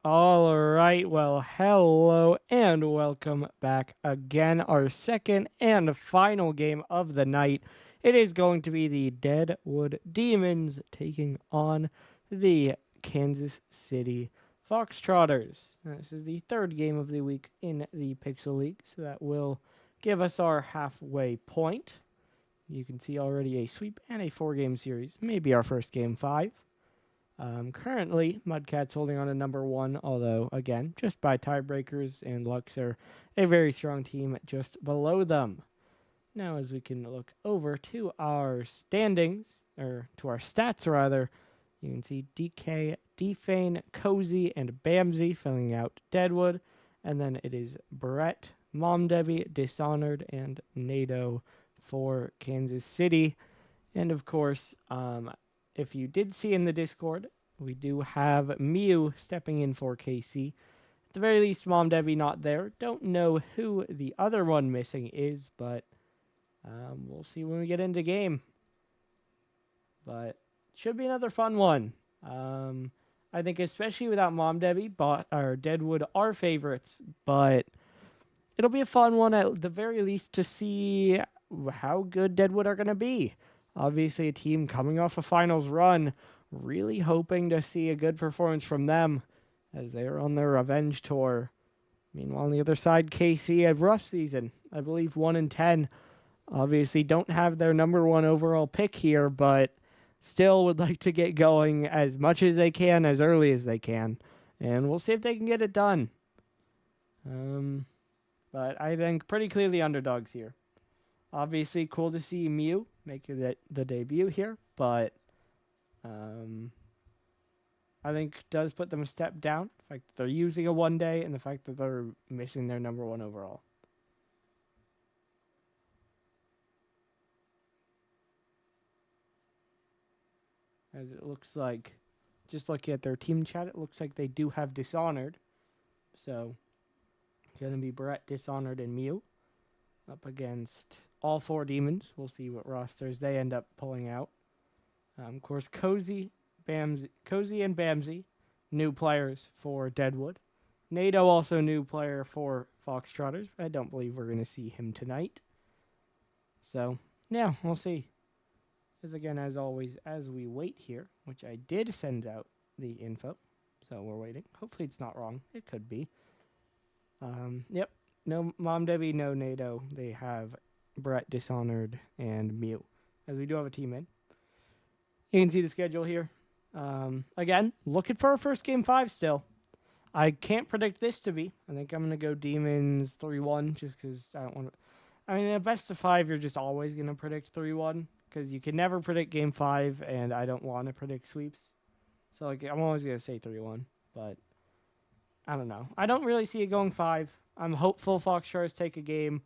All right, well, hello and welcome back again. Our second and final game of the night. It is going to be the Deadwood Demons taking on the Kansas City Foxtrotters. This is the third game of the week in the Pixel League, so that will give us our halfway point. You can see already a sweep and a four-game series, maybe our first game 5. Currently, Mudcats holding on to number 1, although, again, just by tiebreakers, and Luxor, a very strong team just below them. Now, as we can look over to our standings, or to our stats rather, you can see DK, Defane, Cozy, and Bamsey filling out Deadwood, and then it is Brett, Mom Debbie, Dishonored, and NATO for Kansas City. And of course, if you did see in the Discord, we do have Mew stepping in for KC. At the very least, Mom Debbie not there. Don't know who the other one missing is, but we'll see when we get into game. But should be another fun one. I think especially without Mom Debbie, or Deadwood are favorites, but it'll be a fun one at the very least to see how good Deadwood are going to be. Obviously, a team coming off a finals run, really hoping to see a good performance from them as they are on their revenge tour. Meanwhile, on the other side, KC had a rough season. I believe 1-10. Obviously, don't have their number 1 overall pick here, but still would like to get going as much as they can, as early as they can. And we'll see if they can get it done. But I think pretty clearly underdogs here. Obviously, cool to see Mew make the debut here, but I think does put them a step down. The fact that they're using a 1 day and the fact that they're missing their number 1 overall. As it looks like, just looking at their team chat, it looks like they do have Dishonored. So, it's going to be Brett, Dishonored, and Mew up against all 4 demons. We'll see what rosters they end up pulling out. Of course, Cozy and Bamsey, new players for Deadwood. NATO also new player for Foxtrotters. I don't believe we're going to see him tonight. So, yeah, we'll see. As again, as always, as we wait here, which I did send out the info, so we're waiting. Hopefully it's not wrong. It could be. Yep. No Mom Debbie, no NATO. They have Brett, Dishonored, and Mew, as we do have a team in. You can see the schedule here. Again, looking for a first game 5 still. I can't predict this to be. I think I'm going to go Demons 3-1 just because I don't want to. I mean, in a best of 5, you're just always going to predict 3-1 because you can never predict game 5, and I don't want to predict sweeps. So like, I'm always going to say 3-1, but I don't know. I don't really see it going 5. I'm hopeful Foxtrotters take a game.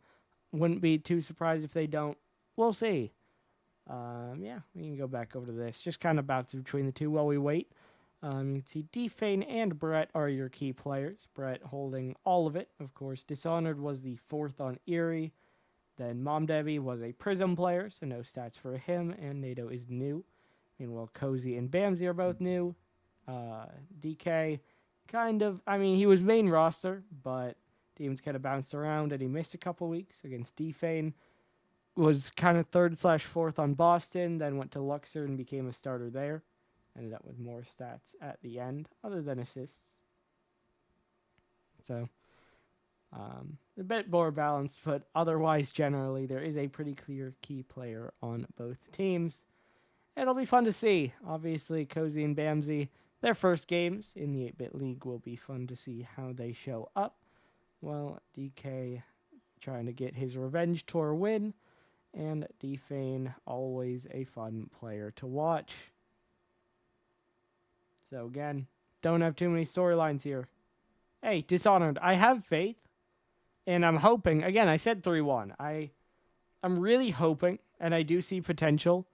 Wouldn't be too surprised if they don't. We'll see. Yeah, we can go back over to this. Just kind of bounce between the two while we wait. You can see Defane and Brett are your key players. Brett holding all of it, of course. Dishonored was the 4th on Erie. Then Mom Debbie was a Prism player, so no stats for him. And NATO is new. Meanwhile, Cozy and Bamsey are both new. DK, kind of, I mean, he was main roster, but Demons kind of bounced around and he missed a couple weeks against Defane. Was kind of 3rd/4th on Boston, then went to Luxor and became a starter there. Ended up with more stats at the end, other than assists. So, a bit more balanced, but otherwise, generally, there is a pretty clear key player on both teams. It'll be fun to see. Obviously, Cozy and Bamsey, their first games in the 8-Bit League will be fun to see how they show up. Well, DK trying to get his revenge tour win. And Defane, always a fun player to watch. So again, don't have too many storylines here. Hey, Dishonored, I have faith. And I'm hoping, again, I said 3-1. I'm really hoping, and I do see potential,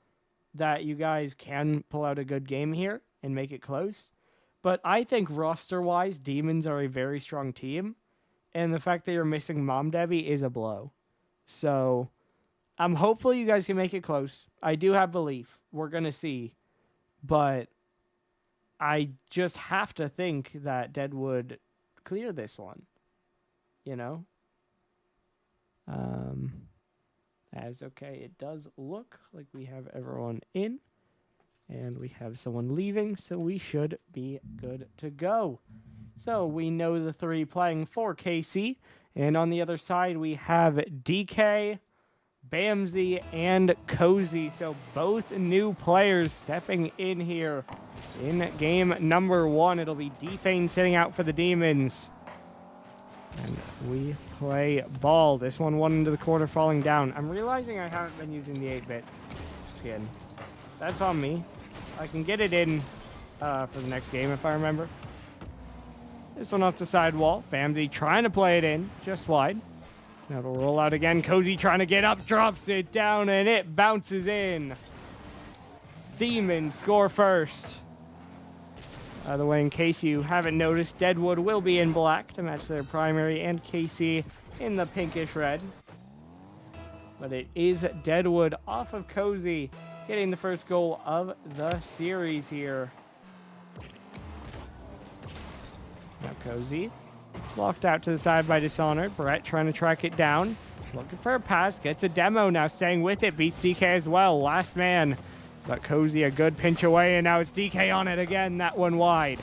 that you guys can pull out a good game here and make it close. But I think roster-wise, Demons are a very strong team. And the fact that you're missing Mom Debbie is a blow. So I'm hopeful you guys can make it close. I do have belief. We're going to see. But I just have to think that Deadwood clear this one. You know? As okay, it does look like we have everyone in. And we have someone leaving, so we should be good to go. So we know the three playing for KC. And on the other side, we have DK, Bamsey, and Cozy. So both new players stepping in here in game number 1. It'll be Defane sitting out for the Demons. And we play ball. This one into the corner, falling down. I'm realizing I haven't been using the 8-bit skin. That's on me. I can get it in for the next game if I remember. This one off the sidewall. Bamsey trying to play it in, just wide. Now it'll roll out again. Cozy trying to get up, drops it down, and it bounces in. Demons score first. By the way, in case you haven't noticed, Deadwood will be in black to match their primary, and KC in the pinkish red. But it is Deadwood off of Cozy, getting the first goal of the series here. Now Cozy, blocked out to the side by Dishonored. Brett trying to track it down. Looking for a pass, gets a demo, now staying with it, beats DK as well. Last man, but Cozy a good pinch away, and now it's DK on it again, that one wide.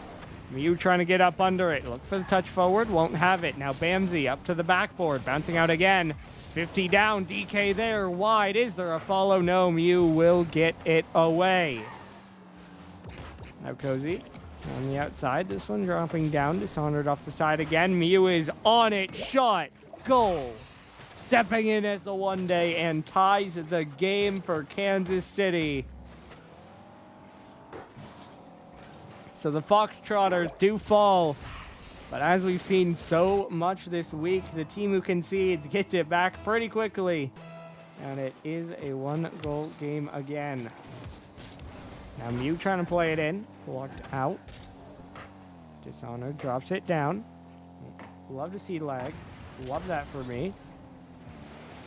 Mew trying to get up under it. Look for the touch forward, won't have it. Now Bamsey up to the backboard, bouncing out again. 50 down, DK there, wide. Is there a follow? No, Mew will get it away. Now Cozy on the outside. This one dropping down, Dishonored off the side again. Mew is on it, shot, goal. Stepping in as the one day and ties the game for Kansas City. So the Foxtrotters do fall. But as we've seen so much this week, the team who concedes gets it back pretty quickly. And it is a 1-goal game again. Now Mew trying to play it in. Blocked out. Dishonored drops it down. Love to see lag. Love that for me.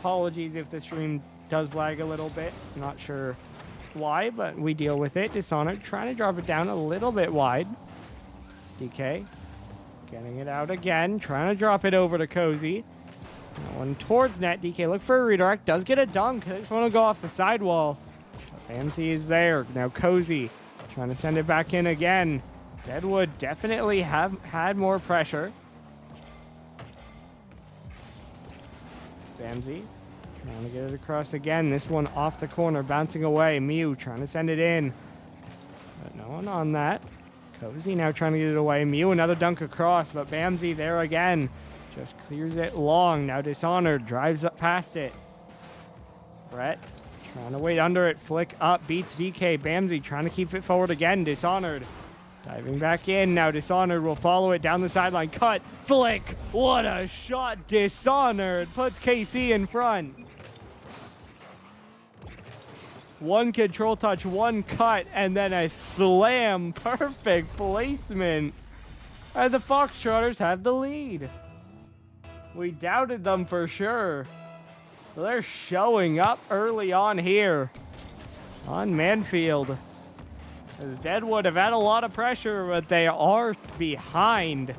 Apologies if the stream does lag a little bit. Not sure why, but we deal with it. Dishonored trying to drop it down a little bit wide. DK. Getting it out again, trying to drop it over to Cozy. That one towards net. DK look for a redirect, does get a dunk. They just want to go off the sidewall. Bamsey is there. Now Cozy trying to send it back in again. Deadwood definitely have had more pressure. Bamsey trying to get it across again. This one off the corner, bouncing away. Mew trying to send it in. But no one on that. Cozy now trying to get it away. Mew another dunk across, but Bamsey there again. Just clears it long. Now Dishonored drives up past it. Brett trying to wait under it. Flick up, beats DK. Bamsey trying to keep it forward again. Dishonored diving back in. Now Dishonored will follow it down the sideline. Cut, flick. What a shot. Dishonored puts KC in front. One control touch, one cut, and then a slam. Perfect placement. And the Foxtrotters have the lead. We doubted them for sure. They're showing up early on here on Manfield. As Deadwood have had a lot of pressure, but they are behind.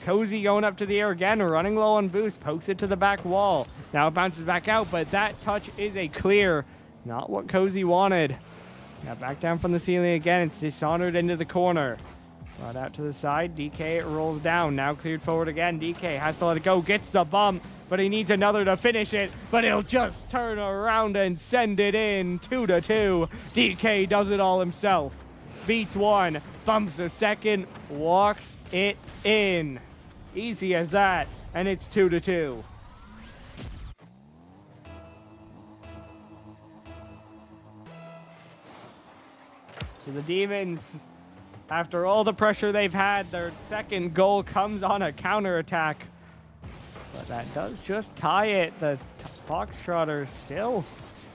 Cozy going up to the air again, running low on boost, pokes it to the back wall. Now it bounces back out, but that touch is a clear. Not what Cozy wanted. Now back down from the ceiling again. It's Dishonored into the corner. Brought out to the side. DK rolls down. Now cleared forward again. DK has to let it go. Gets the bump, but he needs another to finish it. But he'll just turn around and send it in. 2-2. DK does it all himself. Beats one. Bumps a second. Walks it in. Easy as that. And it's 2-2. So the Demons, after all the pressure they've had, their second goal comes on a counterattack. But that does just tie it. The Foxtrotters still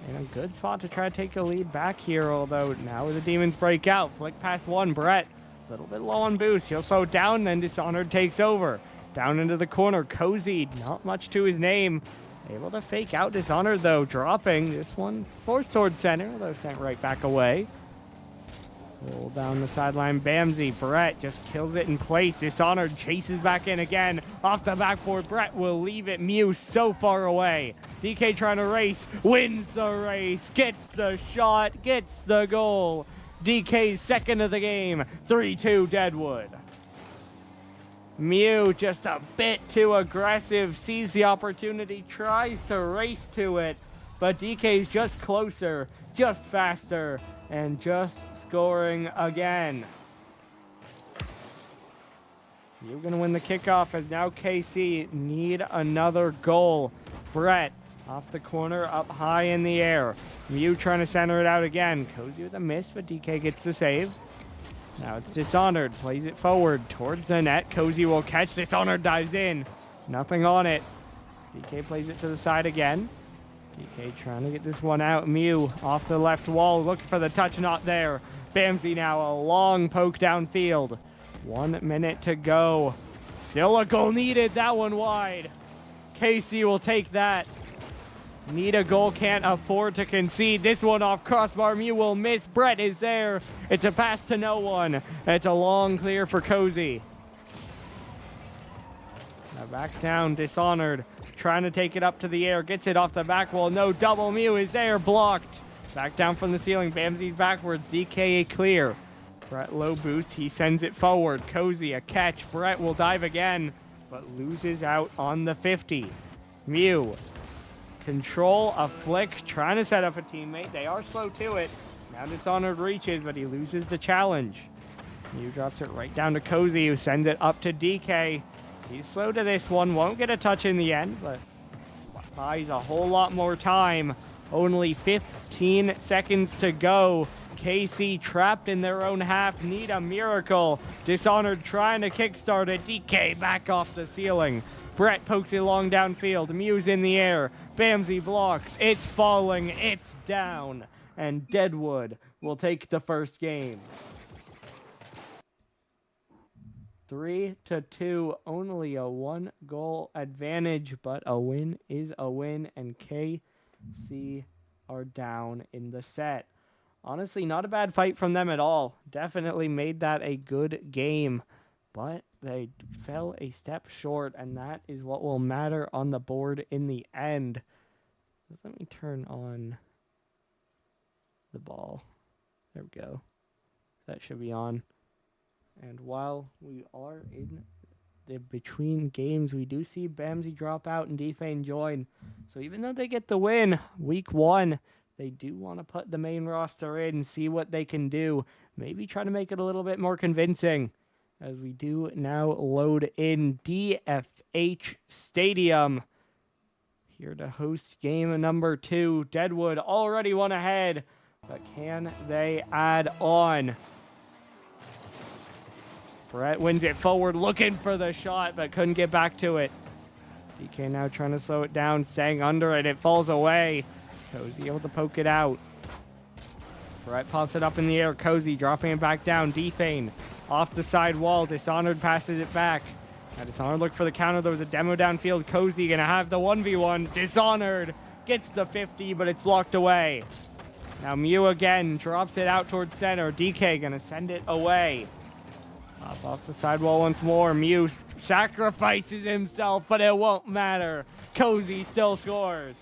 in a good spot to try to take a lead back here, although now the Demons break out. Flick past one, Brett. A little bit low on boost. He'll slow down, then Dishonored takes over. Down into the corner, Cozy, not much to his name. Able to fake out Dishonored, though, dropping this one. Forced towards center, though sent right back away. Pull down the sideline, Bamsey. Brett just kills it in place. Dishonored chases back in again. Off the backboard, Brett will leave it. Mew so far away. DK trying to race, wins the race, gets the shot, gets the goal. DK's second of the game, 3-2 Deadwood. Mew just a bit too aggressive, sees the opportunity, tries to race to it, but DK's just closer, just faster, and just scoring again. Mew gonna win the kickoff as now KC need another goal. Brett off the corner, up high in the air. Mew trying to center it out again. Cozy with a miss, but DK gets the save. Now it's Dishonored, plays it forward towards the net. Cozy will catch, Dishonored dives in. Nothing on it. DK plays it to the side again. DK trying to get this one out. Mew off the left wall, looking for the touch, not there. Bamsey now, a long poke downfield. 1 minute to go. Still a goal needed, that one wide. KC will take that. Need a goal, can't afford to concede. This one off crossbar, Mew will miss. Brett is there. It's a pass to no one. It's a long clear for Cozy. Now back down, Dishonored. Trying to take it up to the air. Gets it off the back wall. No double. Mew is there. Blocked. Back down from the ceiling. Bamsey's backwards. DK a clear. Brett low boost. He sends it forward. Cozy a catch. Brett will dive again, but loses out on the 50. Mew. Control, a flick, trying to set up a teammate. They are slow to it. Now Dishonored reaches, but he loses the challenge. Mew drops it right down to Cozy, who sends it up to DK. He's slow to this one, won't get a touch in the end, but buys a whole lot more time. Only 15 seconds to go. KC trapped in their own half, need a miracle. Dishonored trying to kickstart it. DK back off the ceiling. Brett pokes it long downfield. Mew's in the air. Bamsey blocks. It's falling. It's down. And Deadwood will take the first game. 3-2. Only a 1-goal advantage, but a win is a win. And KC are down in the set. Honestly, not a bad fight from them at all. Definitely made that a good game. But they fell a step short, and that is what will matter on the board in the end. Let me turn on the ball. There we go. That should be on. And while we are in the between games, we do see Bamsey drop out and Defane join. So even though they get the win, week 1, they do want to put the main roster in and see what they can do. Maybe try to make it a little bit more convincing. As we do now load in DFH Stadium. Here to host game number 2. Deadwood already one ahead, but can they add on? Brett wins it forward, looking for the shot, but couldn't get back to it. DK now trying to slow it down, staying under it. It falls away. Cozy able to poke it out. Brett pops it up in the air. Cozy dropping it back down. Defane off the side wall. Dishonored passes it back. Now Dishonored look for the counter. There was a demo downfield. Cozy gonna have the 1v1. Dishonored gets the 50, but it's blocked away. Now Mew again drops it out towards center. DK gonna send it away. Up off the sidewall once more. Mew sacrifices himself, but it won't matter. Cozy still scores.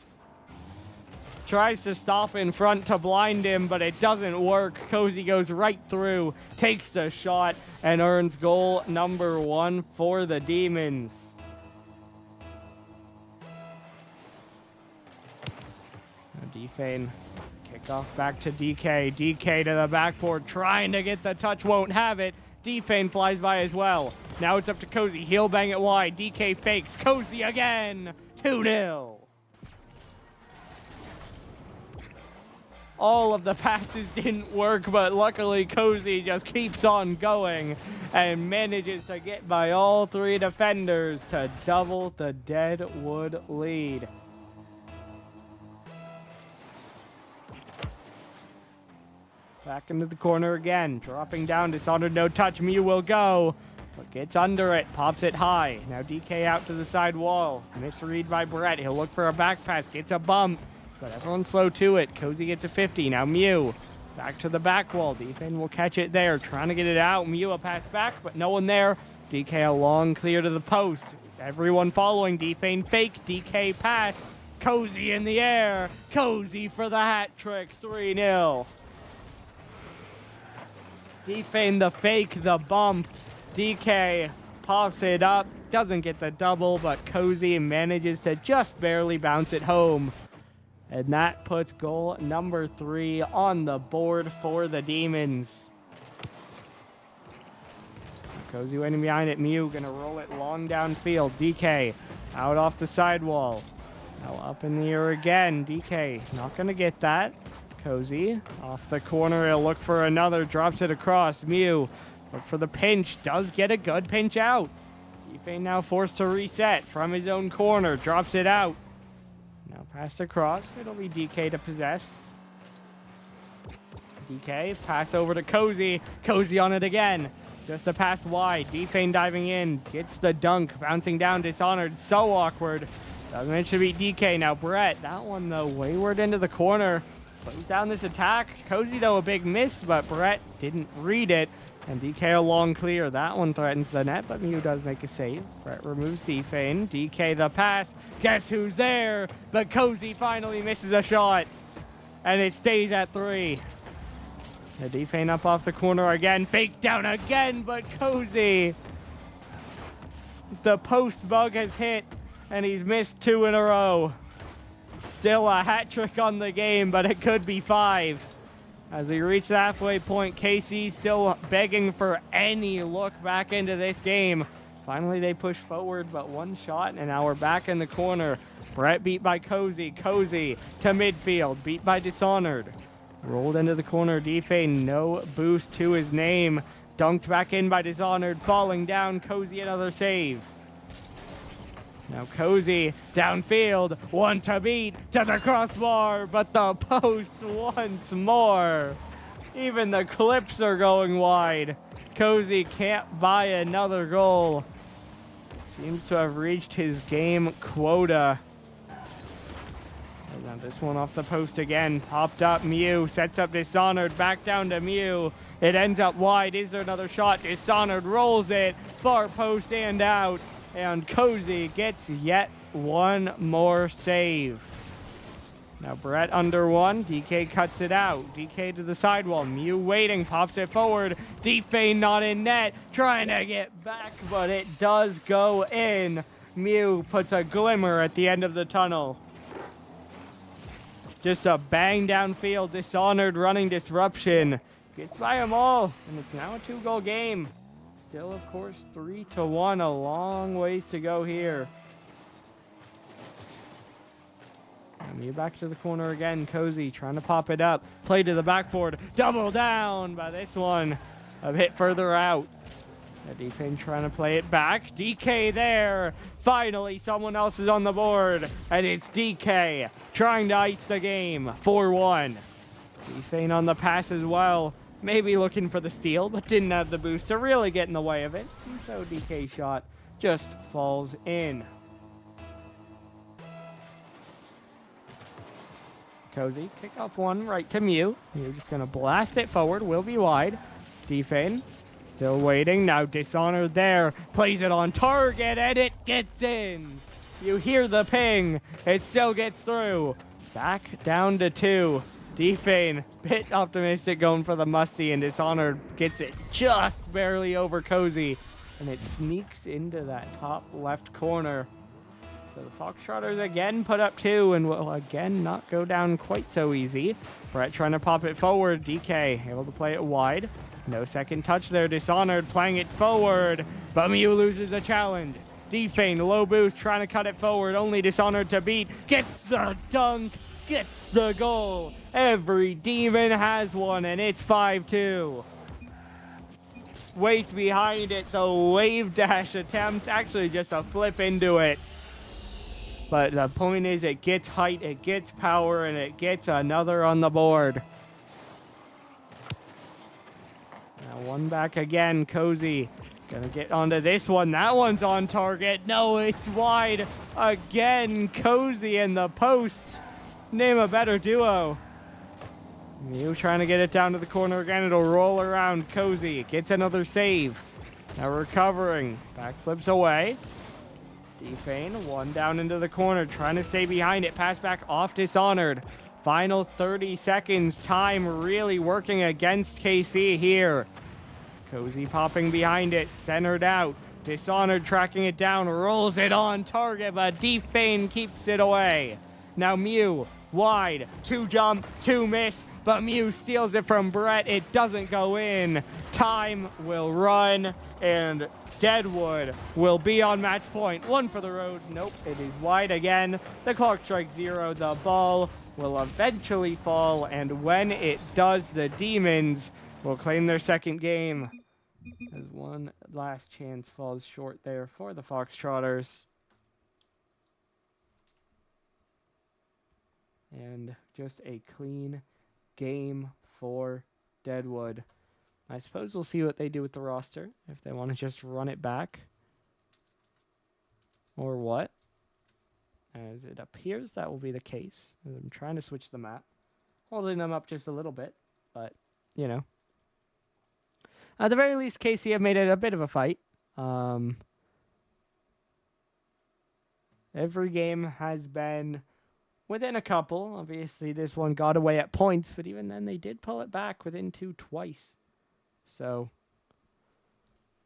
Tries to stop in front to blind him, but it doesn't work. Cozy goes right through, takes the shot, and earns goal number 1 for the Demons. Now Defane, kickoff back to DK. DK to the backboard, trying to get the touch, won't have it. Defane flies by as well. Now it's up to Cozy. He'll bang it wide. DK fakes. Cozy again. 2-0. All of the passes didn't work, but luckily Cozy just keeps on going and manages to get by all 3 defenders to double the Deadwood lead. Back into the corner again, dropping down. Dishonored, no touch. Mew will go, but gets under it, pops it high. Now DK out to the side wall. Misread by Brett. He'll look for a back pass, gets a bump, but everyone's slow to it. Cozy gets a 50. Now Mew Back to the back wall. Defane will catch it there. Trying to get it out. Mew a pass back, but no one there. DK a long clear to the post. Everyone following. Defane fake. DK pass. Cozy in the air. Cozy for the hat trick. 3-0. Defane the fake, the bump. DK pops it up. Doesn't get the double, but Cozy manages to just barely bounce it home. And that puts goal number 3 on the board for the Demons. Cozy waiting behind it. Mew gonna roll it long downfield. DK out off the sidewall. Now up in the air again. DK not gonna get that. Cozy off the corner. He'll look for another. Drops it across. Mew look for the pinch. Does get a good pinch out. Defane now forced to reset from his own corner. Drops it out. Now pass across. It'll be DK to possess. DK pass over to Cozy. Cozy on it again. Just a pass wide. Defane diving in. Gets the dunk. Bouncing down. Dishonored. So awkward. Doesn't manage to beat DK. Now Brett. That one though wayward into the corner. Slows down this attack. Cozy though a big miss, but Brett didn't read it. And DK a long clear. That one threatens the net, but Mew does make a save. Brett removes Defane. DK the pass. Guess who's there? But Cozy finally misses a shot. And it stays at 3. The Defane up off the corner again. Fake down again, but Cozy. The post bug has hit, and he's missed 2 in a row. Still a hat trick on the game, but it could be 5. As we reach the halfway point, KC still begging for any look back into this game. Finally, they push forward, but one shot, and now we're back in the corner. Brett beat by Cozy. Cozy to midfield, beat by Dishonored. Rolled into the corner. Defane, no boost to his name. Dunked back in by Dishonored, falling down. Cozy another save. Now Cozy downfield, one to beat, to the crossbar, but the post once more. Even the clips are going wide. Cozy can't buy another goal. Seems to have reached his game quota. And now this one off the post again. Popped up. Mew sets up Dishonored. Back down to Mew. It ends up wide. Is there another shot? Dishonored rolls it. Far post and out. And Cozy gets yet one more save. Now Brett under 1. DK cuts it out. DK to the sidewall. Mew waiting. Pops it forward. Defane not in net. Trying to get back, but it does go in. Mew puts a glimmer at the end of the tunnel. Just a bang downfield. Dishonored running disruption. Gets by them all. And it's now a 2-goal game. Still, of course, 3-1. A long ways to go here. And Mew back to the corner again. Cozy trying to pop it up. Play to the backboard. Double down by this one. A bit further out. Defane trying to play it back. DK there. Finally, someone else is on the board. And it's DK trying to ice the game. 4-1. Defane on the pass as well. Maybe looking for the steal, but didn't have the boost to really get in the way of it. And so DK shot just falls in. Cozy, kick off one right to Mew. Mew just going to blast it forward. Will be wide. Defane still waiting. Now Dishonored there. Plays it on target, and it gets in. You hear the ping. It still gets through. Back down to 2. Defane, bit optimistic going for the musty, and Dishonored gets it just barely over Cozy, and it sneaks into that top left corner. So the Foxtrotters again put up 2 and will again not go down quite so easy. Brett trying to pop it forward. DK able to play it wide. No second touch there. Dishonored playing it forward, but Mew loses a challenge. Defane, low boost, trying to cut it forward. Only Dishonored to beat. Gets the dunk. Gets the goal. Every demon has one, and it's 5-2. Weight behind it, the wave dash attempt. Actually, just a flip into it. But the point is, it gets height, it gets power, and it gets another on the board. Now one back again. Cozy gonna get onto this one. That one's on target. No, it's wide again. Cozy and the post. Name a better duo. Mew trying to get it down to the corner again. It'll roll around. Cozy gets another save. Now recovering. Backflips away. Defane, one down into the corner. Trying to stay behind it. Pass back off Dishonored. Final 30 seconds. Time really working against KC here. Cozy popping behind it. Centered out. Dishonored tracking it down. Rolls it on target, but Defane keeps it away. Now Mew, wide. 2 jump, 2 miss. But Mew steals it from Brett. It doesn't go in. Time will run, and Deadwood will be on match point. 1 for the road. Nope, it is wide again. The clock strikes 0. The ball will eventually fall, and when it does, the Demons will claim their second game. As one last chance falls short there for the Foxtrotters. And just a clean game for Deadwood. I suppose we'll see what they do with the roster, if they want to just run it back or what. As it appears that will be the case. I'm trying to switch the map, holding them up just a little bit, but you know, at the very least KC have made it a bit of a fight. Every game has been within a couple. Obviously, this one got away at points, but even then, they did pull it back within 2 twice. So,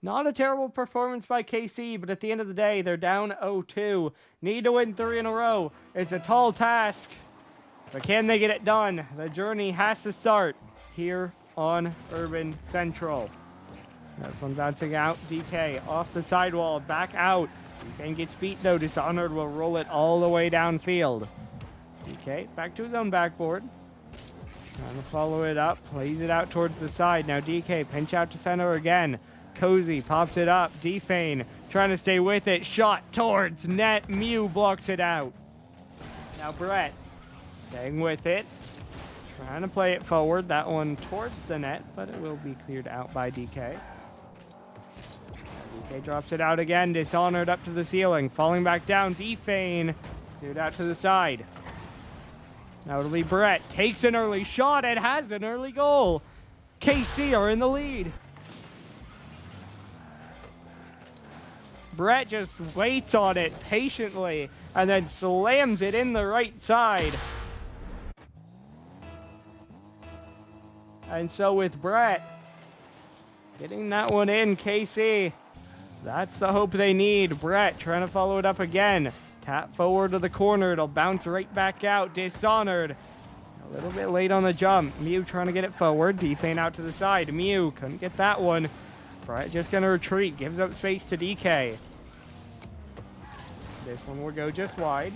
not a terrible performance by KC, but at the end of the day, they're down 0-2. Need to win 3 in a row. It's a tall task, but can they get it done? The journey has to start here on Urban Central. This one bouncing out. DK off the sidewall, back out. DK gets beat though. Dishonored will roll it all the way downfield. DK back to his own backboard. Trying to follow it up. Plays it out towards the side. Now DK pinch out to center again. Cozy pops it up. Defane trying to stay with it. Shot towards net. Mew blocks it out. Now Brett staying with it. Trying to play it forward. That one towards the net, but it will be cleared out by DK. DK drops it out again. Dishonored up to the ceiling. Falling back down. Defane cleared out to the side. Now it'll be Brett. Takes an early shot. It has an early goal. KC are in the lead. Brett just waits on it patiently and then slams it in the right side. And so with Brett getting that one in, KC, that's the hope they need. Brett trying to follow it up again. Tap forward to the corner. It'll bounce right back out. Dishonored. A little bit late on the jump. Mew trying to get it forward. Defane out to the side. Mew couldn't get that one. Brett just going to retreat. Gives up space to DK. This one will go just wide.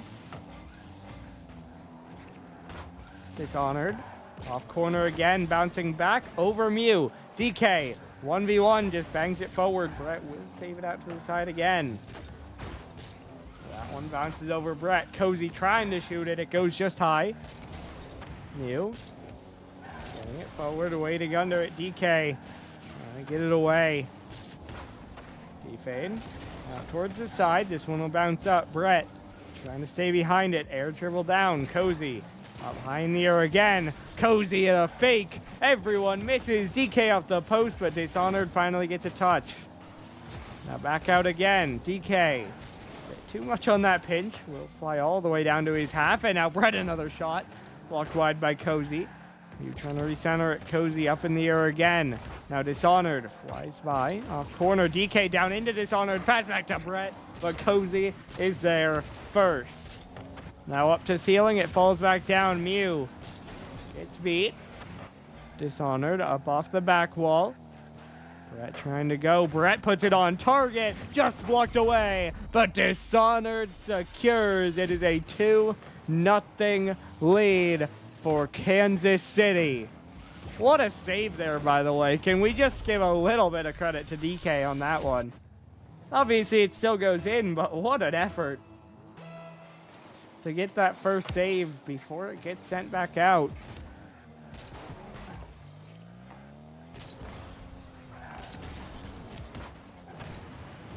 Dishonored. Off corner again. Bouncing back over Mew. DK. 1v1. Just bangs it forward. Brett will save it out to the side again. That one bounces over Brett. Cozy trying to shoot it. It goes just high. Mew getting it forward, waiting under it. DK trying to get it away. Defane out towards the side. This one will bounce up. Brett trying to stay behind it. Air dribble down. Cozy up high in the air again. Cozy a fake. Everyone misses. DK off the post, but Dishonored finally gets a touch. Now back out again. DK. Too much on that pinch. Will fly all the way down to his half. And now Brett another shot. Blocked wide by Cozy. You trying to recenter it. Cozy up in the air again. Now Dishonored flies by. Off corner. DK down into Dishonored. Pass back to Brett. But Cozy is there first. Now up to ceiling. It falls back down. Mew gets beat. Dishonored up off the back wall. Brett trying to go. Brett puts it on target. Just blocked away. But Dishonored secures. It is a 2-0 lead for Kansas City. What a save there, by the way. Can we just give a little bit of credit to DK on that one? Obviously, it still goes in, but what an effort to get that first save before it gets sent back out.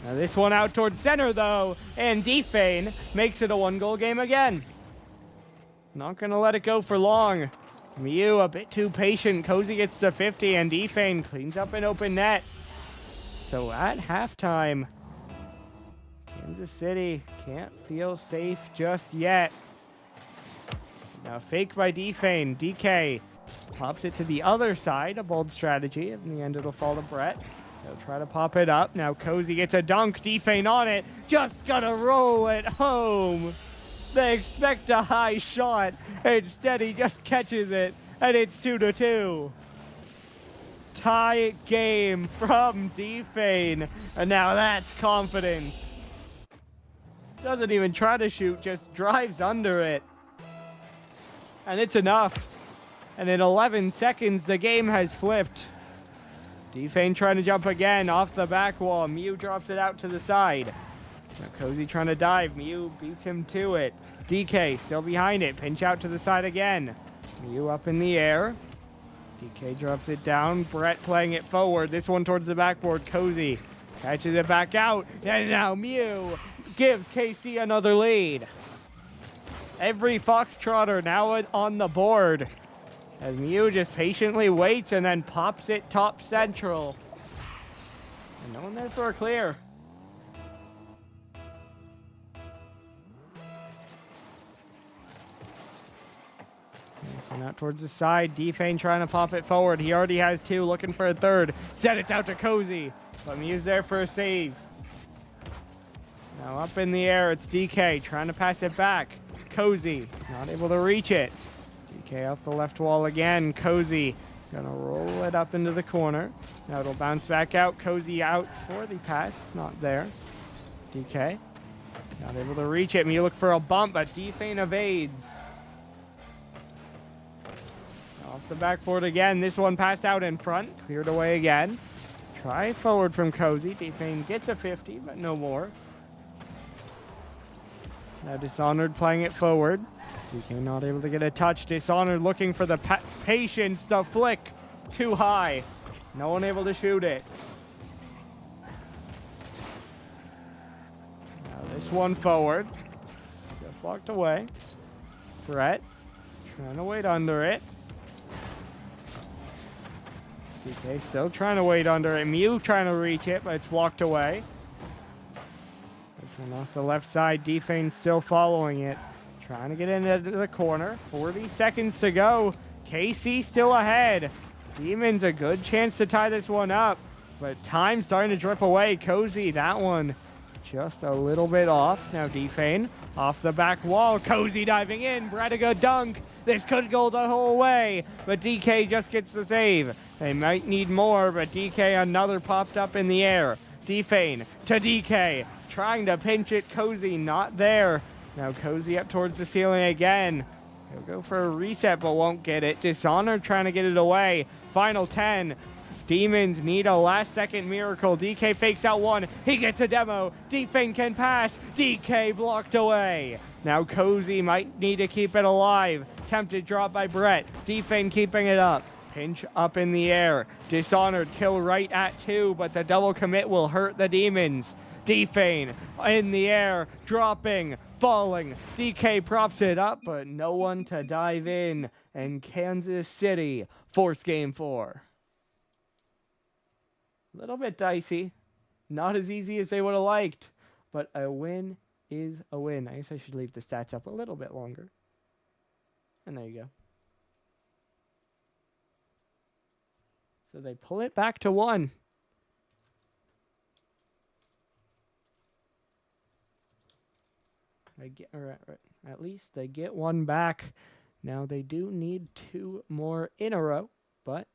Now this one out towards center, though, and Defane makes it a 1-goal game again. Not going to let it go for long. Mew a bit too patient. Cozy gets to 50 and Defane cleans up an open net. So at halftime, Kansas City can't feel safe just yet. Now fake by Defane. DK pops it to the other side. A bold strategy. In the end, it'll fall to Brett. He'll try to pop it up. Now Cozy gets a dunk. Defane on it. Just gonna roll it home. They expect a high shot. Instead, he just catches it. And it's 2-2. Tie game from Defane. And now that's confidence. Doesn't even try to shoot. Just drives under it. And it's enough. And in 11 seconds, the game has flipped. Defane trying to jump again off the back wall. Mew drops it out to the side. Now Cozy trying to dive. Mew beats him to it. DK still behind it. Pinch out to the side again. Mew up in the air. DK drops it down. Brett playing it forward. This one towards the backboard. Cozy catches it back out. And now Mew gives KC another lead. Every Foxtrotter now on the board. As Mew just patiently waits and then pops it top central. And no one there for a clear. So out towards the side. Defane trying to pop it forward. He already has two, looking for a third. Set it out to Cozy. But Mew's there for a save. Now up in the air, it's DK trying to pass it back. Cozy not able to reach it. DK off the left wall again. Cozy gonna roll it up into the corner. Now it'll bounce back out. Cozy out for the pass. Not there. DK not able to reach it. Mew look for a bump, but Defane evades. Off the backboard again. This one passed out in front. Cleared away again. Try forward from Cozy. Defane gets a 50, but no more. Now Dishonored playing it forward. DK not able to get a touch. Dishonored looking for the patience. The flick too high. No one able to shoot it. Now this one forward. Just blocked away. Brett trying to wait under it. DK still trying to wait under it. Mew trying to reach it, but it's blocked away. This one off the left side. Defane still following it. Trying to get into the corner. 40 seconds to go. KC still ahead. Demons a good chance to tie this one up. But time starting to drip away. Cozy, that one just a little bit off. Now Defane off the back wall. Cozy diving in. Brett a good dunk. This could go the whole way. But DK just gets the save. They might need more, but DK another popped up in the air. Defane to DK. Trying to pinch it. Cozy not there. Now Cozy up towards the ceiling again. He'll go for a reset, but won't get it. Dishonored trying to get it away. Final 10. Demons need a last-second miracle. DK fakes out one. He gets a demo. Defane can pass. DK blocked away. Now Cozy might need to keep it alive. Tempted drop by Brett. Defane keeping it up. Pinch up in the air. Dishonored kill right at 2, but the double commit will hurt the Demons. Defane in the air, dropping, falling. DK props it up, but no one to dive in. And Kansas City force game 4. A little bit dicey. Not as easy as they would have liked. But a win is a win. I guess I should leave the stats up a little bit longer. And there you go. So they pull it back to 1. They get, or at least they get 1 back. Now they do need 2 more in a row, but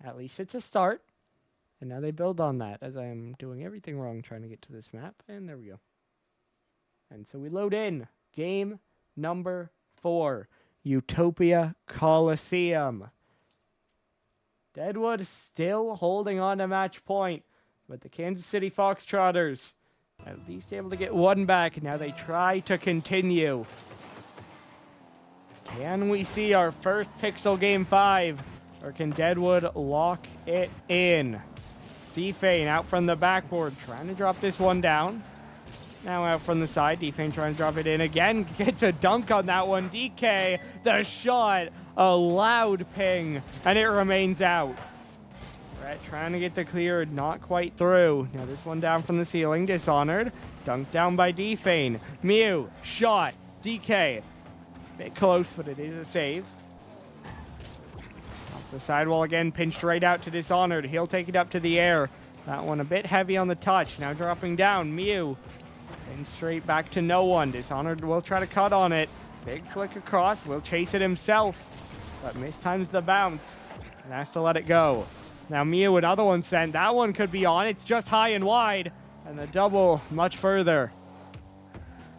at least it's a start. And now they build on that, as I am doing everything wrong trying to get to this map. And there we go. And so we load in game number 4, Utopia Coliseum. Deadwood still holding on to match point, but the Kansas City Foxtrotters at least able to get 1 back. Now they try to continue. Can we see our first Pixel Game 5? Or can Deadwood lock it in? Defane out from the backboard, trying to drop this one down. Now out from the side. DK trying to drop it in again. Gets a dunk on that one. DK, the shot. A loud ping. And it remains out. Brett trying to get the clear. Not quite through. Now this one down from the ceiling. Dishonored. Dunked down by Defane. Mew. Shot. DK. Bit close, but it is a save. Off the sidewall again. Pinched right out to Dishonored. He'll take it up to the air. That one a bit heavy on the touch. Now dropping down. Mew. And straight back to no one. Dishonored will try to cut on it. Big flick across. Will chase it himself. But mistimes the bounce. And has to let it go. Now Mew, another one sent. That one could be on. It's just high and wide. And the double much further.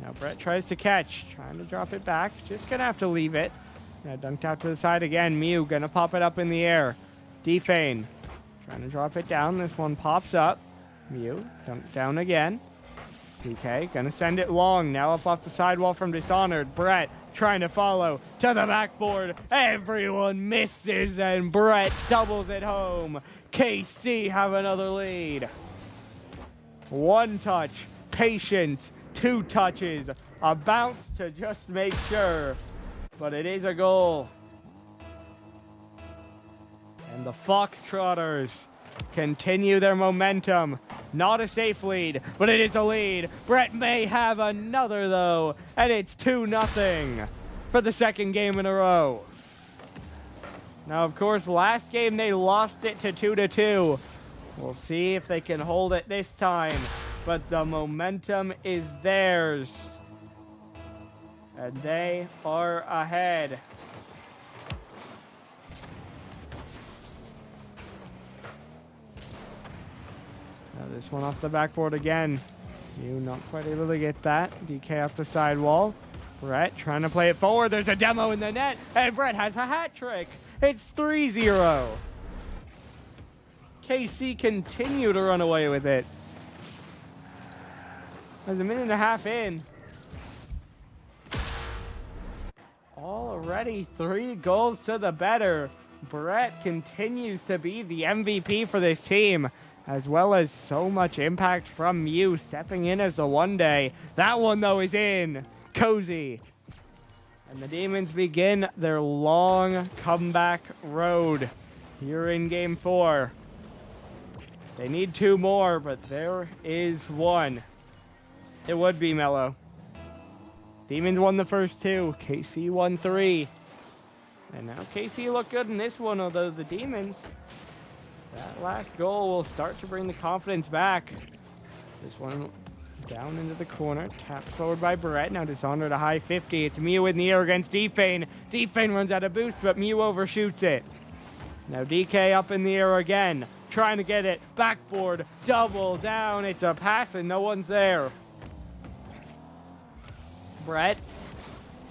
Now Brett tries to catch. Trying to drop it back. Just going to have to leave it. Now dunked out to the side again. Mew going to pop it up in the air. Defane. Trying to drop it down. This one pops up. Mew. Dunked down again. DK gonna send it long. Now up off the sidewall from Dishonored. Brett trying to follow to the backboard. Everyone misses and Brett doubles it home. KC have another lead. One touch. Patience. Two touches. A bounce to just make sure. But it is a goal. And the Foxtrotters continue their momentum. Not a safe lead, but it is a lead. Brett may have another, though, and it's 2-0 for the second game in a row. Now, of course, last game they lost it to 2-2. We'll see if they can hold it this time, but the momentum is theirs. And they are ahead. Now this one off the backboard again. Mew not quite able to get that. DK off the sidewall. Brett trying to play it forward. There's a demo in the net. And Brett has a hat trick. It's 3-0. KC continue to run away with it. There's a minute and a half in. Already 3 goals to the better. Brett continues to be the MVP for this team, as well as so much impact from Mew stepping in as the one-day. That one, though, is in. Cozy. And the Demons begin their long comeback road here in Game 4. They need 2 more, but there is 1. It would be Mellow. Demons won the first 2. KC won 3. And now KC looked good in this one, although the Demons, that last goal will start to bring the confidence back. This one down into the corner. Tapped forward by Brett. Now Dishonored a high 50. It's Mew in the air against Defane. Defane runs out of boost, but Mew overshoots it. Now DK up in the air again. Trying to get it. Backboard. Double down. It's a pass and no one's there. Brett.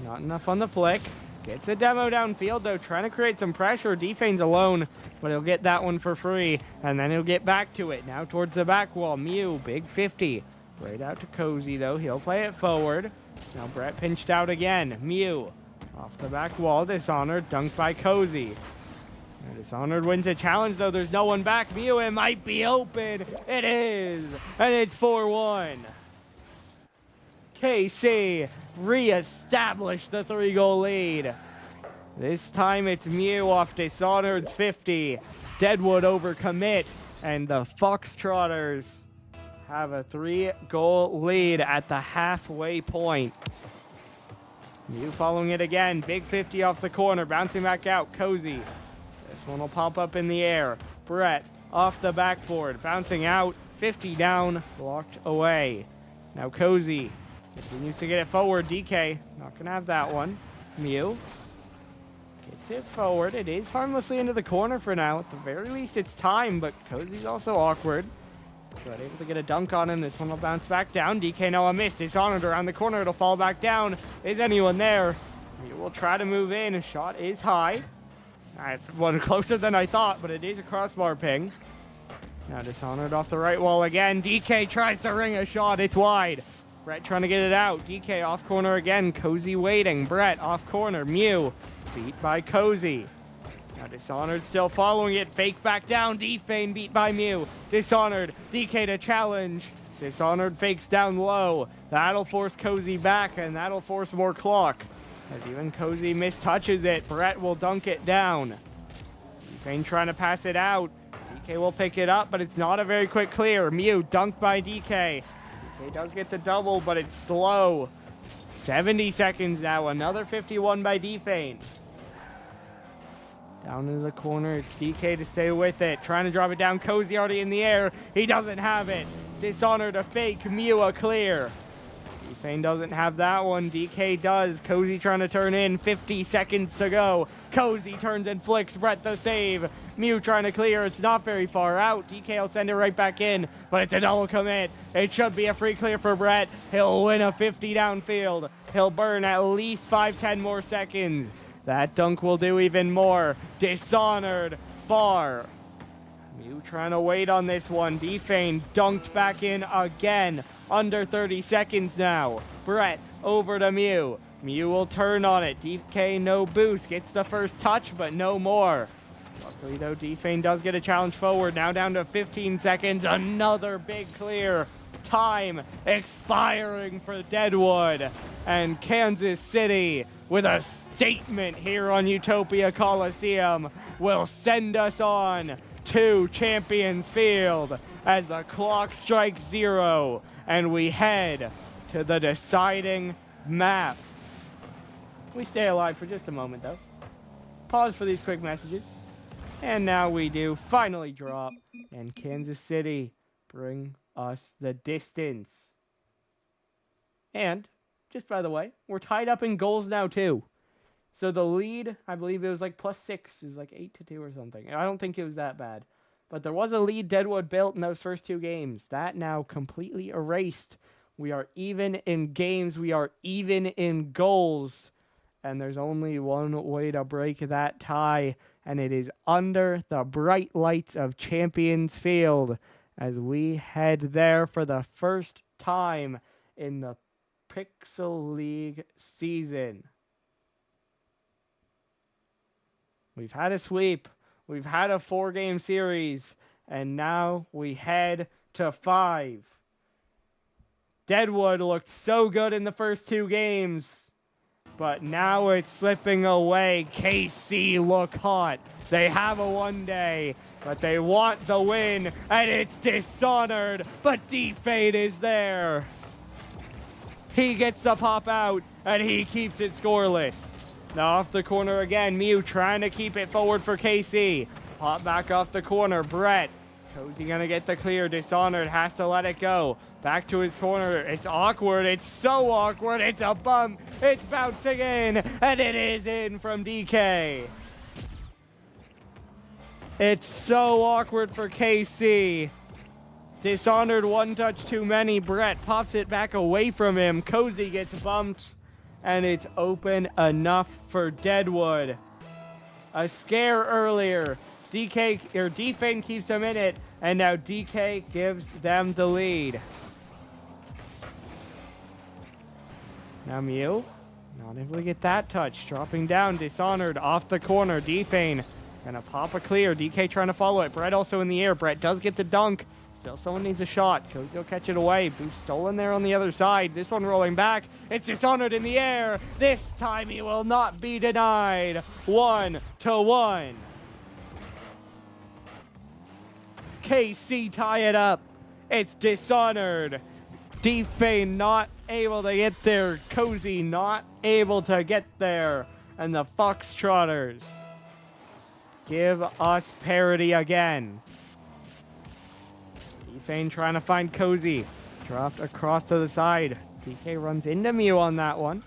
Not enough on the flick. Gets a demo downfield, though, trying to create some pressure. Defane's alone, but he'll get that one for free, and then he'll get back to it. Now towards the back wall. Mew, big 50. Right out to Cozy, though. He'll play it forward. Now Brett pinched out again. Mew off the back wall. Dishonored, dunked by Cozy. Now Dishonored wins a challenge, though. There's no one back. Mew, it might be open. It is, and it's 4-1. KC re-established the 3-goal lead. This time it's Mew off Dishonored's 50. Deadwood over commit. And the Foxtrotters have a 3-goal lead at the halfway point. Mew following it again. Big 50 off the corner. Bouncing back out. Cozy. This one will pop up in the air. Brett off the backboard. Bouncing out. 50 down. Blocked away. Now Cozy continues to get it forward. DK, not going to have that one. Mew gets it forward. It is harmlessly into the corner for now. At the very least, it's time, but Cozy's also awkward. But able to get a dunk on him. This one will bounce back down. DK now a miss. Dishonored around the corner. It'll fall back down. Is anyone there? Mew will try to move in. A shot is high. One closer than I thought, but it is a crossbar ping. Now Dishonored off the right wall again. DK tries to ring a shot. It's wide. Brett trying to get it out. DK off corner again. Cozy waiting. Brett off corner. Mew beat by Cozy. Now Dishonored still following it. Fake back down. Defane beat by Mew. Dishonored. DK to challenge. Dishonored fakes down low. That'll force Cozy back, and that'll force more clock. As even Cozy mistouches it, Brett will dunk it down. Defane trying to pass it out. DK will pick it up, but it's not a very quick clear. Mew dunked by DK. DK does get the double, but it's slow. 70 seconds now. Another 51 by Defane. Down into the corner. It's DK to stay with it. Trying to drop it down. Cozy already in the air. He doesn't have it. Dishonor to fake. Mew a clear. Defane doesn't have that one. DK does. Cozy trying to turn in. 50 seconds to go. Cozy turns and flicks. Brett the save. Mew trying to clear. It's not very far out. DK will send it right back in, but it's a double commit. It should be a free clear for Brett. He'll win a 50 downfield. He'll burn at least 5-10 more seconds. That dunk will do even more. Dishonored. Far. Mew trying to wait on this one. Defane dunked back in again. Under 30 seconds now. Brett over to Mew. Mew will turn on it. DK no boost. Gets the first touch, but no more. Luckily, though, Defane does get a challenge forward. Now down to 15 seconds. Another big clear. Time expiring for Deadwood. And Kansas City, with a statement here on Utopia Coliseum, will send us on to Champions Field as the clock strikes 0 and we head to the deciding map. We stay alive for just a moment, though. Pause for these quick messages. And now we do finally drop, and Kansas City bring us the distance. And, just by the way, we're tied up in goals now, too. So the lead, I believe it was like +6. It was like 8-2 or something. I don't think it was that bad. But there was a lead Deadwood built in those first 2 games. That now completely erased. We are even in games. We are even in goals. And there's only one way to break that tie. And it is under the bright lights of Champions Field as we head there for the first time in the Pixel League season. We've had a sweep. We've had a 4-game series. And now we head to 5. Deadwood looked so good in the first 2 games. But now it's slipping away. KC look hot. They have a 1-day, but they want the win, and it's Dishonored, but Defade is there. He gets the pop out, and he keeps it scoreless. Now off the corner again, Mew trying to keep it forward for KC. Pop back off the corner, Brett. Cozy gonna get the clear. Dishonored has to let it go. Back to his corner. It's awkward. It's so awkward. It's a bump. It's bouncing in, and it is in from DK. It's so awkward for KC. Dishonored 1 touch too many. Brett pops it back away from him. Cozy gets bumped, and it's open enough for Deadwood. A scare earlier. Defane keeps them in it, and now DK gives them the lead. Now Mew, not able to get that touch. Dropping down, Dishonored off the corner. Defane gonna pop a clear. DK trying to follow it. Brett also in the air. Brett does get the dunk. Still someone needs a shot. Cozy will catch it away. Boost stolen there on the other side. This one rolling back. It's Dishonored in the air. This time he will not be denied. 1-1. KC tie it up. It's Dishonored. Defane not able to get there. Cozy not able to get there. And the Foxtrotters give us parity again. Defane trying to find Cozy. Dropped across to the side. DK runs into Mew on that one.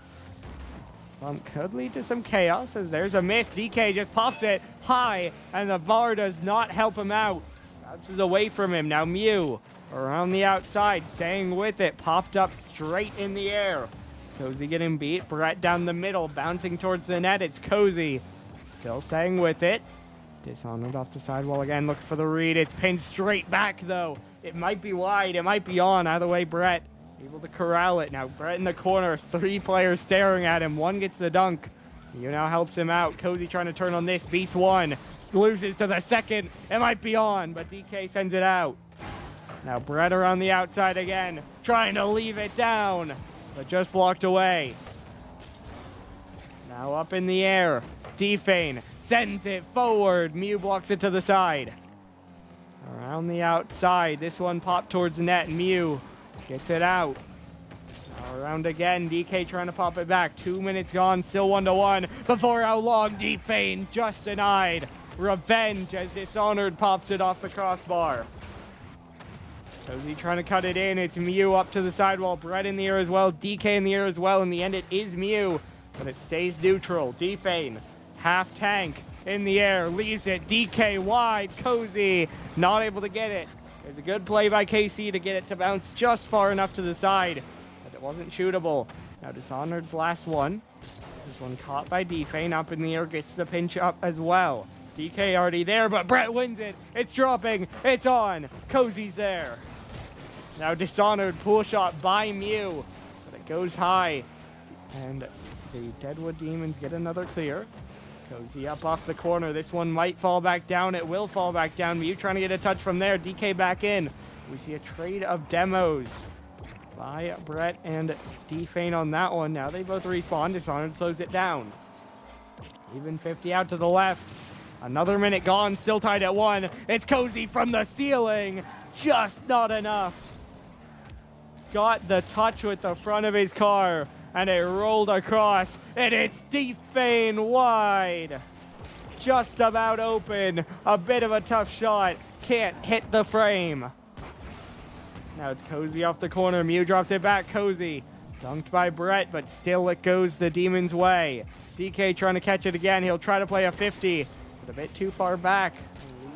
Could lead to some chaos as there's a miss. DK just pops it high, and the bar does not help him out. Bounces away from him. Now Mew around the outside, staying with it. Popped up straight in the air. Cozy getting beat. Brett down the middle, bouncing towards the net. It's Cozy. Still staying with it. Dishonored off the sidewall again. Looking for the read. It's pinned straight back, though. It might be wide. It might be on. Either way, Brett able to corral it. Now Brett in the corner. 3 players staring at him. One gets the dunk. Mew now helps him out. Cozy trying to turn on this. Beats one. Loses to the second. It might be on, but DK sends it out. Now Brett around the outside again, trying to leave it down, but just blocked away. Now up in the air, Defane sends it forward. Mew blocks it to the side. Around the outside, this one popped towards the net. Mew gets it out. Now around again, DK trying to pop it back. 2 minutes gone, still 1-1. Before how long, Defane just denied. Revenge as Dishonored pops it off the crossbar. Cozy trying to cut it in. It's Mew up to the sidewall. Brett in the air as well. DK in the air as well. In the end, it is Mew, but it stays neutral. Defane, half tank in the air, leaves it. DK wide. Cozy not able to get it. There's a good play by KC to get it to bounce just far enough to the side, but it wasn't shootable. Now Dishonored blast one. This one caught by Defane. Up in the air, gets the pinch up as well. DK already there, but Brett wins it. It's dropping. It's on. Cozy's there. Now Dishonored pull shot by Mew, but it goes high. And the Deadwood Demons get another clear. Cozy up off the corner. This one might fall back down. It will fall back down. Mew trying to get a touch from there. DK back in. We see a trade of demos by Brett and Defane on that one. Now they both respawn. Dishonored slows it down. Even 50 out to the left. Another minute gone, still tied at 1. It's Cozy from the ceiling. Just not enough. Got the touch with the front of his car, and it rolled across, and it's Defane wide. Just about open. A bit of a tough shot. Can't hit the frame. Now it's Cozy off the corner. Mew drops it back. Cozy dunked by Brett, but still it goes the Demon's way. DK trying to catch it again. He'll try to play a 50. A bit too far back,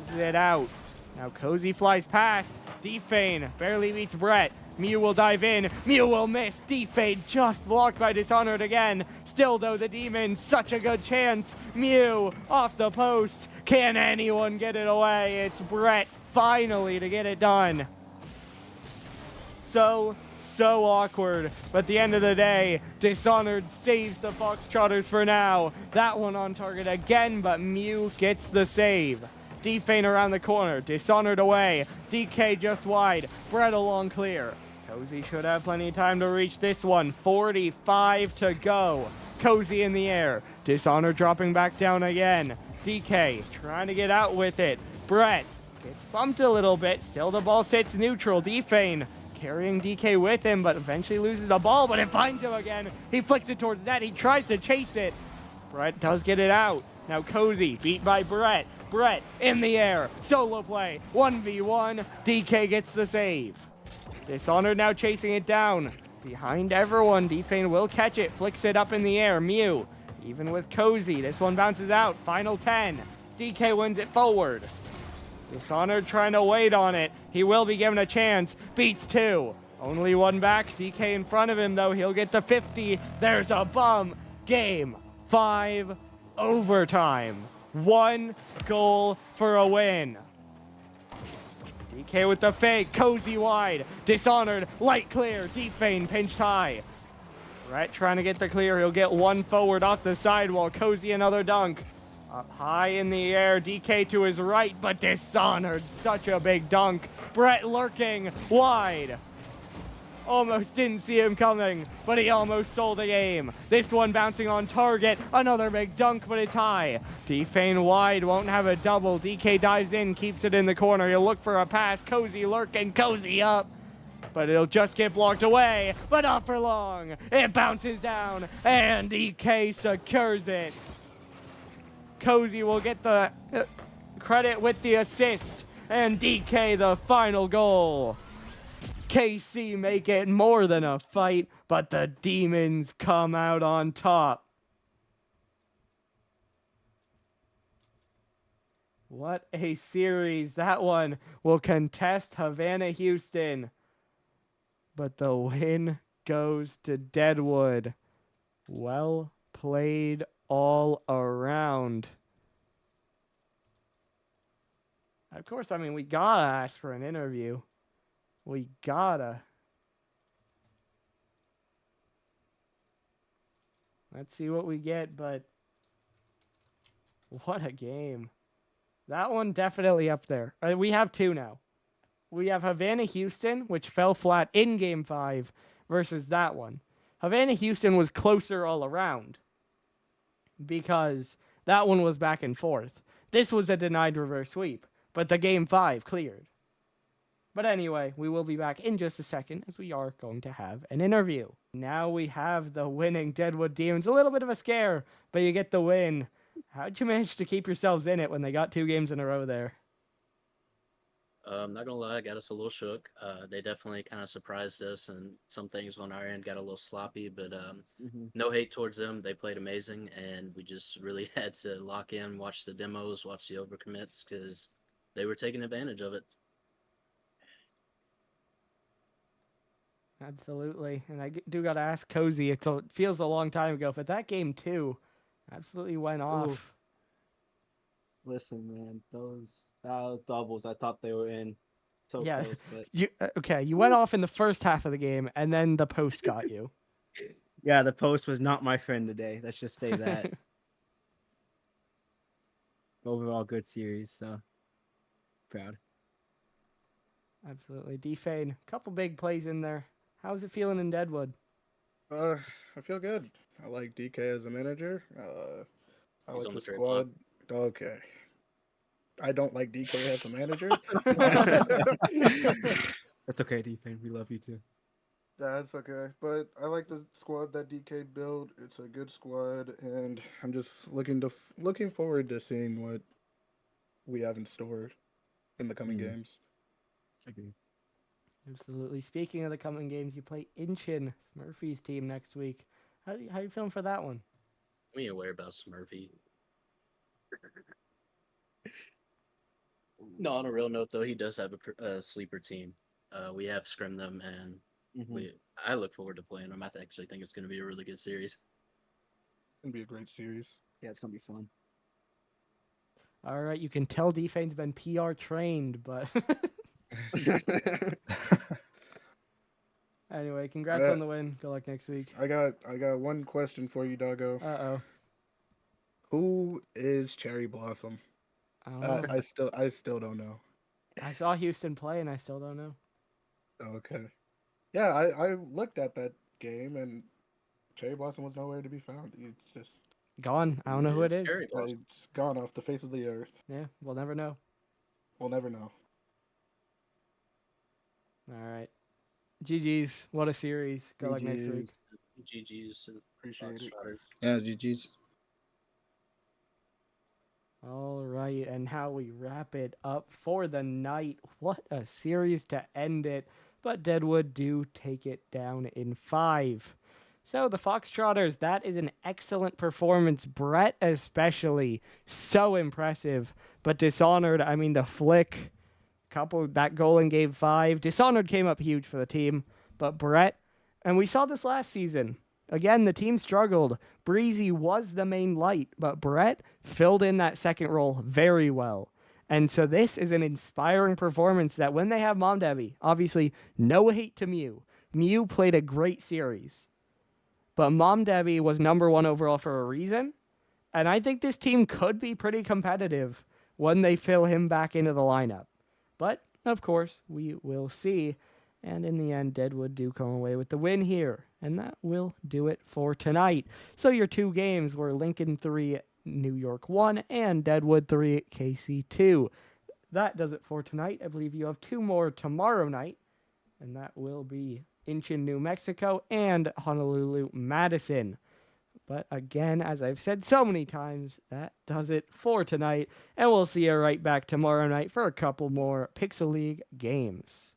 loses it out. Now Cozy flies past. Defane barely beats Brett. Mew will dive in. Mew will miss. Defane just blocked by Dishonored again. Still though, the Demon, such a good chance. Mew off the post. Can anyone get it away? It's Brett finally to get it done. So awkward, but at the end of the day, Dishonored saves the Foxtrotters for now. That one on target again, but Mew gets the save. Defane around the corner, Dishonored away, DK just wide, Brett along clear. Cozy should have plenty of time to reach this one. 45 to go. Cozy in the air, Dishonored dropping back down again. DK trying to get out with it. Brett gets bumped a little bit, still the ball sits neutral. Defane carrying DK with him, but eventually loses the ball, but it finds him again. He flicks it towards net. He tries to chase it. Brett does get it out. Now Cozy beat by Brett. Brett in the air. Solo play. 1v1. DK gets the save. Dishonored now chasing it down. Behind everyone. Defane will catch it. Flicks it up in the air. Mew even with Cozy. This one bounces out. Final 10. DK wins it forward. Dishonored trying to wait on it. He will be given a chance. Beats 2. Only one back. DK in front of him, though. He'll get the 50. There's a bum. Game 5. Overtime. 1 goal for a win. DK with the fake. Cozy wide. Dishonored. Light clear. Defane pinched high. Brett trying to get the clear. He'll get one forward off the sidewall. Cozy another dunk. Up high in the air, DK to his right, but Dishonored, such a big dunk. Brett lurking wide. Almost didn't see him coming, but he almost stole the game. This one bouncing on target, another big dunk, but it's high. Defane wide, won't have a double. DK dives in, keeps it in the corner. He'll look for a pass. Cozy lurking, Cozy up. But it'll just get blocked away, but not for long. It bounces down, and DK secures it. Cozy will get the credit with the assist, and DK the final goal. KC make it more than a fight, but the Demons come out on top. What a series. That one will contest Havana Houston, but the win goes to Deadwood. Well played all around. Of course, I mean, we gotta ask for an interview. We gotta. Let's see what we get, but what a game. That one definitely up there. We have 2 now. we have Havana Houston, which fell flat in Game 5, versus that one. Havana Houston was closer all around because that one was back and forth. This was a denied reverse sweep, but the Game 5 cleared. But anyway, we will be back in just a second as we are going to have an interview. Now we have the winning Deadwood Demons. A little bit of a scare, but you get the win. How'd you manage to keep yourselves in it when they got 2 games in a row there? I'm not gonna lie, I got us a little shook. They definitely kind of surprised us, and some things on our end got a little sloppy. But no hate towards them; they played amazing, and we just really had to lock in, watch the demos, watch the overcommits, because they were taking advantage of it. Absolutely. And I do got to ask Cozy, it feels a long time ago, but that game too absolutely went off. Ooh. Listen, man, those doubles, I thought they were in so Yeah. close, but You went off in the first half of the game, and then the post got you. yeah, the post was not my friend today. Let's just say that. Overall, good series, so proud. Absolutely. D-Fane, couple big plays in there. How's it feeling in Deadwood? I feel good. I like DK as a manager. I He's like on the the trade squad. Okay. I don't like DK as a manager. That's okay, D-Fan. We love you too. That's okay. But I like the squad that DK built. It's a good squad, and I'm just looking forward to seeing what we have in store in the coming games. Agree. Absolutely. Speaking of the coming games, you play Inchin, Murphy's team, next week. How you feeling for that one? We ain't worried about Smurfy. No, on a real note, though, he does have a sleeper team. We have scrimmed them, and I look forward to playing them. I actually think it's going to be a really good series. It's gonna be a great series. Yeah, it's gonna be fun. All right, you can tell D-Fane's been PR trained, but anyway, congrats on the win. Good luck next week. I got one question for you, Doggo. Uh-oh. Who is Cherry Blossom? I don't know. I still don't know. I saw Houston play, and I still don't know. Okay. Yeah, I looked at that game, and Cherry Blossom was nowhere to be found. It's just Gone. I don't know who it is. it's gone off the face of the earth. Yeah, we'll never know. We'll never know. All right. GG's. What a series. Good luck next week. GG's. Appreciate it. Yeah, GG's. All right, and how we wrap it up for the night. What a series to end it. But Deadwood do take it down in 5. So the Foxtrotters, that is an excellent performance. Brett especially, so impressive. But Dishonored, I mean the flick, that goal in Game 5. Dishonored came up huge for the team. But Brett, and we saw this last season. Again, the team struggled. Breezy was the main light, but Brett filled in that second role very well. And so this is an inspiring performance that when they have Mom Debbie, obviously no hate to Mew. Mew played a great series. But Mom Debbie was number 1 overall for a reason. And I think this team could be pretty competitive when they fill him back into the lineup. But, of course, we will see. And in the end, Deadwood do come away with the win here. And that will do it for tonight. So your 2 games were Lincoln 3, New York 1, and Deadwood 3, KC 2. That does it for tonight. I believe you have 2 more tomorrow night. And that will be Inchin, New Mexico, and Honolulu, Madison. But again, as I've said so many times, that does it for tonight. And we'll see you right back tomorrow night for a couple more Pixel League games.